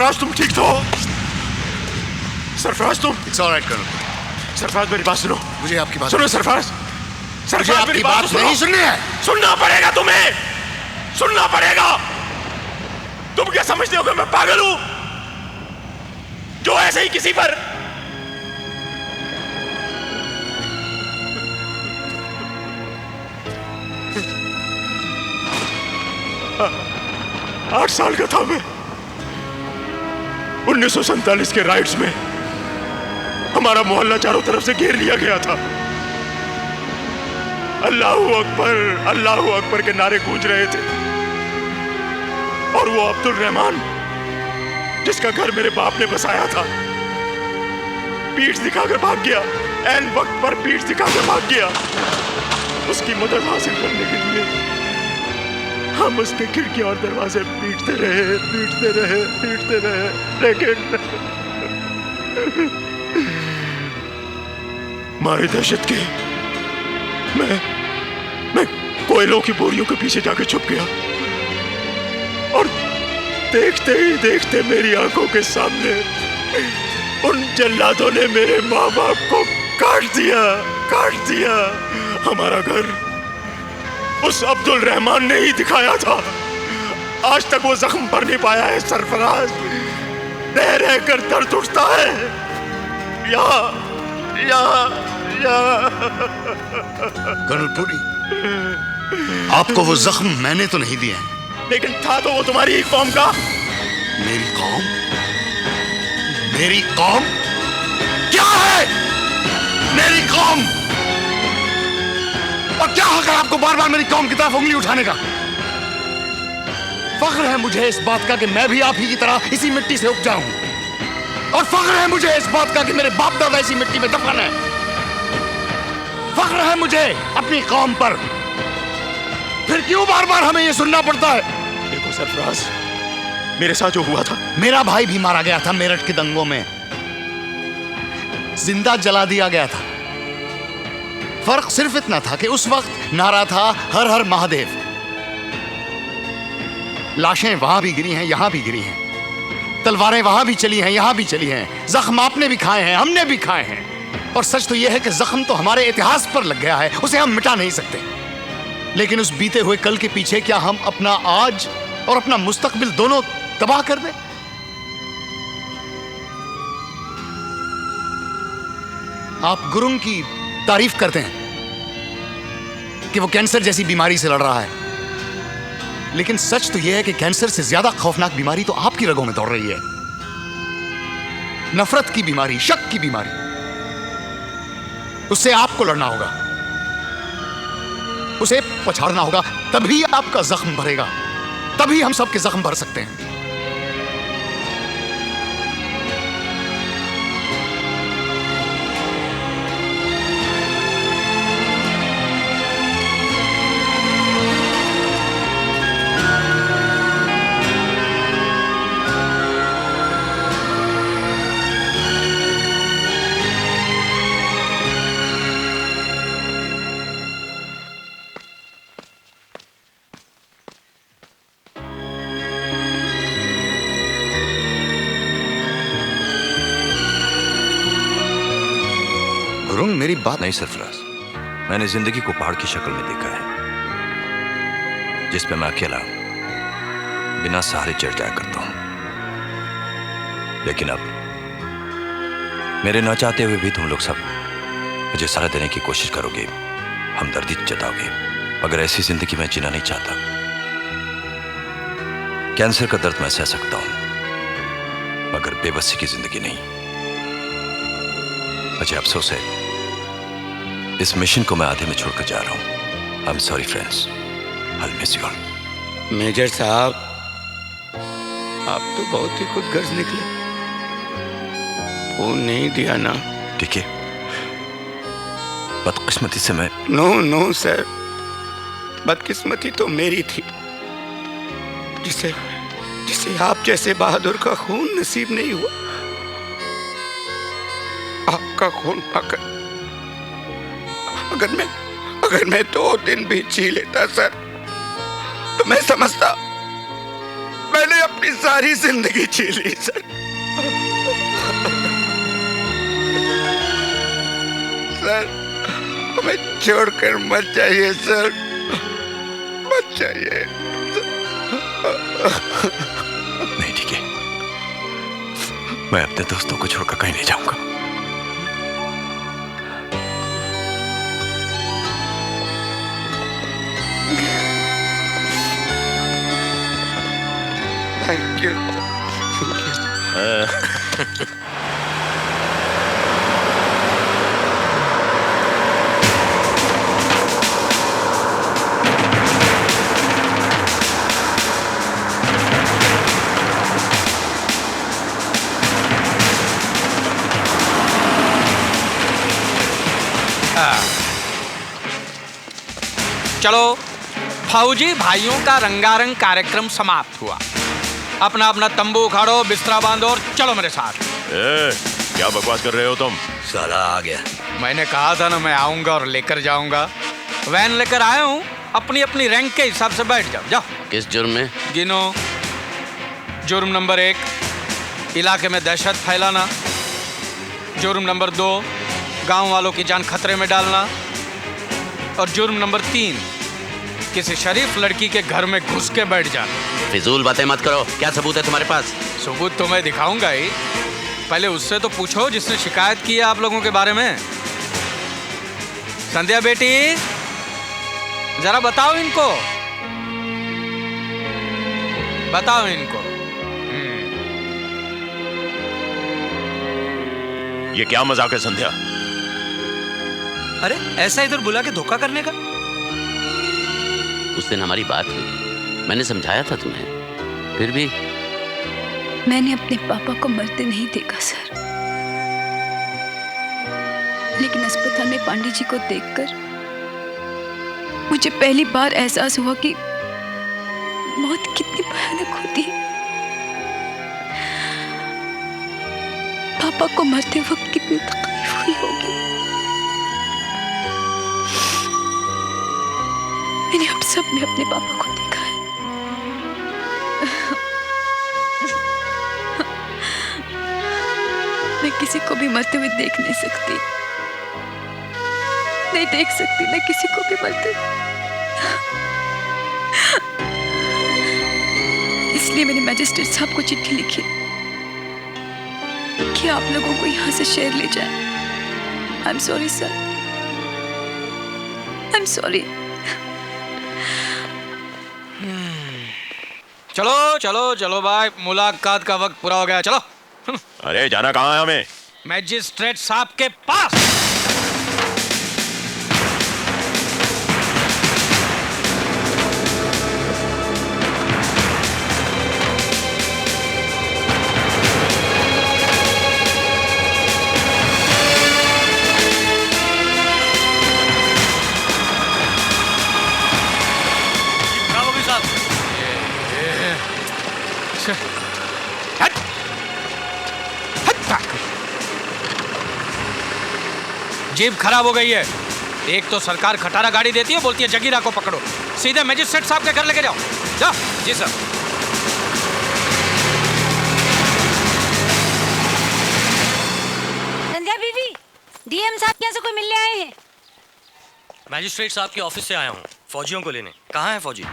सरफराज तुम ठीक तो हो? सरफराज तुम? It's all right, colonel. Sarfaraz मेरी बात सुनो। मुझे आपकी बात सुनो सरफराज। मुझे आपकी बात नहीं सुननी है। सुनना पड़ेगा तुम्हें, सुनना पड़ेगा। तुम क्या समझते हो कि मैं पागल हूं जो ऐसे ही किसी पर आठ साल का था मैं। 1947 के राइट्स में हमारा मोहल्ला चारों तरफ से घेर लिया गया था। अल्लाहू अकबर के नारे गूंज रहे थे और वो अब्दुल रहमान जिसका घर मेरे बाप ने बसाया था पीठ दिखाकर भाग गया। ऐन वक्त पर पीठ दिखाकर भाग गया। उसकी मदद हासिल करने के लिए हम उसके खिड़की और दरवाजे पीटते रहे, लेकिन मारे दहशत के मैं कोयलों की बोरियों के पीछे जाकर छुप गया और देखते ही देखते मेरी आंखों के सामने उन जल्लादों ने मेरे माँ बाप को काट दिया। हमारा घर उस अब्दुल रहमान ने ही दिखाया था। आज तक वो जख्म भर नहीं पाया है सरफराज। रह कर दर्द उठता है। कर्नल पुरी, आपको वो जख्म मैंने तो नहीं दिए हैं। लेकिन था तो वो तुम्हारी ही कौम का। मेरी कौम? मेरी कौम क्या है? मेरी कौम? और क्या हक है आपको बार बार मेरी कौम की तरफ उंगली उठाने का? फख्र है मुझे इस बात का कि मैं भी आप ही की तरह इसी मिट्टी से उपजा हूं। और फख्र है मुझे इस बात का कि मेरे बाप दादा इसी मिट्टी में दफन है। फख्र है मुझे अपनी कौम पर। फिर क्यों बार बार हमें यह सुनना पड़ता है? देखो सरफराज, मेरे साथ जो हुआ था, मेरा भाई भी मारा गया था मेरठ के दंगों में, जिंदा जला दिया गया था। फर्क सिर्फ इतना था कि उस वक्त नारा था हर हर महादेव। लाशें वहां भी गिरी हैं, यहां भी गिरी हैं। तलवारें वहां भी चली हैं, यहां भी चली हैं। जख्म आपने भी खाए हैं, हमने भी खाए हैं। और सच तो यह है कि जख्म तो हमारे इतिहास पर लग गया है, उसे हम मिटा नहीं सकते। लेकिन उस बीते हुए कल के पीछे क्या हम अपना आज और अपना मुस्तकबिल दोनों तबाह कर दें? आप गुरुंग की तारीफ करते हैं कि वो कैंसर जैसी बीमारी से लड़ रहा है, लेकिन सच तो यह है कि कैंसर से ज्यादा खौफनाक बीमारी तो आपकी रगों में दौड़ रही है। नफरत की बीमारी, शक की बीमारी। उससे आपको लड़ना होगा, उसे पछाड़ना होगा। तभी आपका जख्म भरेगा, तभी हम सबके जख्म भर सकते हैं। मेरी बात नहीं सरफराज, मैंने जिंदगी को पहाड़ की शक्ल में देखा है, जिस पे मैं अकेला बिना सहारे चढ़ जाया करता हूं। लेकिन अब मेरे न चाहते हुए भी तुम लोग सब मुझे सहारा देने की कोशिश करोगे, हमदर्दी जताओगे। मगर ऐसी जिंदगी मैं जीना नहीं चाहता। कैंसर का दर्द मैं सह सकता हूं, मगर बेबसी की जिंदगी नहीं। मुझे अफसोस है, इस मिशन को मैं आधे में छोड़कर जा रहा हूं। I am sorry friends, I miss you all. Major साहब, आप तो बहुत ही खुदगर्ज निकले। फोन नहीं दिया ना? ठीक है, बदकिस्मती से मैं। नो सर, बदकिस्मती तो मेरी थी, जिसे आप जैसे बहादुर का खून नसीब नहीं हुआ। आपका खून पाकर अगर मैं 2 दिन भी जी लेता सर, तो मैं समझता मैंने अपनी सारी जिंदगी जी ली सर। सर हमें छोड़कर मत जाइए सर, मत जाइए। नहीं ठीक है, मैं अपने दोस्तों को छोड़कर कहीं नहीं जाऊंगा। Thank you. चलो, फौजी भाइयों का रंगारंग कार्यक्रम समाप्त हुआ। अपना अपना तंबू उखाड़ो, बिस्तरा बांधो और चलो मेरे साथ। क्या बकवास कर रहे हो तुम? साला आ गया। मैंने कहा था ना मैं आऊंगा और लेकर जाऊंगा। वैन लेकर आया हूँ, अपनी अपनी रैंक के हिसाब से बैठ जाओ। जाओ। किस जुर्म में? गिनो। जुर्म नंबर 1, इलाके में दहशत फैलाना। जुर्म नंबर 2, गांव वालों की जान खतरे में डालना। और जुर्म नंबर 3, किसी शरीफ लड़की के घर में घुस के बैठ जाना। फिजूल बातें मत करो, क्या सबूत है तुम्हारे पास? सबूत तो मैं दिखाऊंगा ही, पहले उससे तो पूछो जिसने शिकायत की है आप लोगों के बारे में। संध्या बेटी, जरा बताओ इनको, बताओ इनको। ये क्या मजाक है संध्या? अरे ऐसा इधर बुला के धोखा करने का? उस दिन हमारी बात हुई, मैंने समझाया था तुम्हें, फिर भी। मैंने अपने पापा को मरते नहीं देखा सर, लेकिन अस्पताल में पांडे जी को देखकर मुझे पहली बार एहसास हुआ कि मौत कितनी भयानक होती है। पापा को मरते वक्त कितनी तकलीफ हुई होगी। मैंने अब सब में अपने पापा को देखा है। मैं किसी को भी मरते हुए देख नहीं सकती, नहीं देख सकती मैं किसी को भी मरते। इसलिए मैंने मैजिस्ट्रेट साहब को चिट्ठी लिखी कि आप लोगों को यहां से शहर ले जाए। आई am sorry sir, I am sorry. चलो चलो चलो भाई, मुलाकात का वक्त पूरा हो गया, चलो। अरे जाना कहाँ है हमें? मैजिस्ट्रेट साहब के पास। हट! हट! जेब खराब हो गई है। एक तो सरकार खटारा गाड़ी देती है, बोलती है जगीरा को पकड़ो। सीधे मैजिस्ट्रेट साहब के घर लेके जाओ। जाओ। जी सर। संध्या बीवी, डीएम साहब के यहाँ से कोई मिलने आए हैं? मैजिस्ट्रेट साहब के ऑफिस से आया हूँ फौजियों को लेने। कहाँ है फौजी?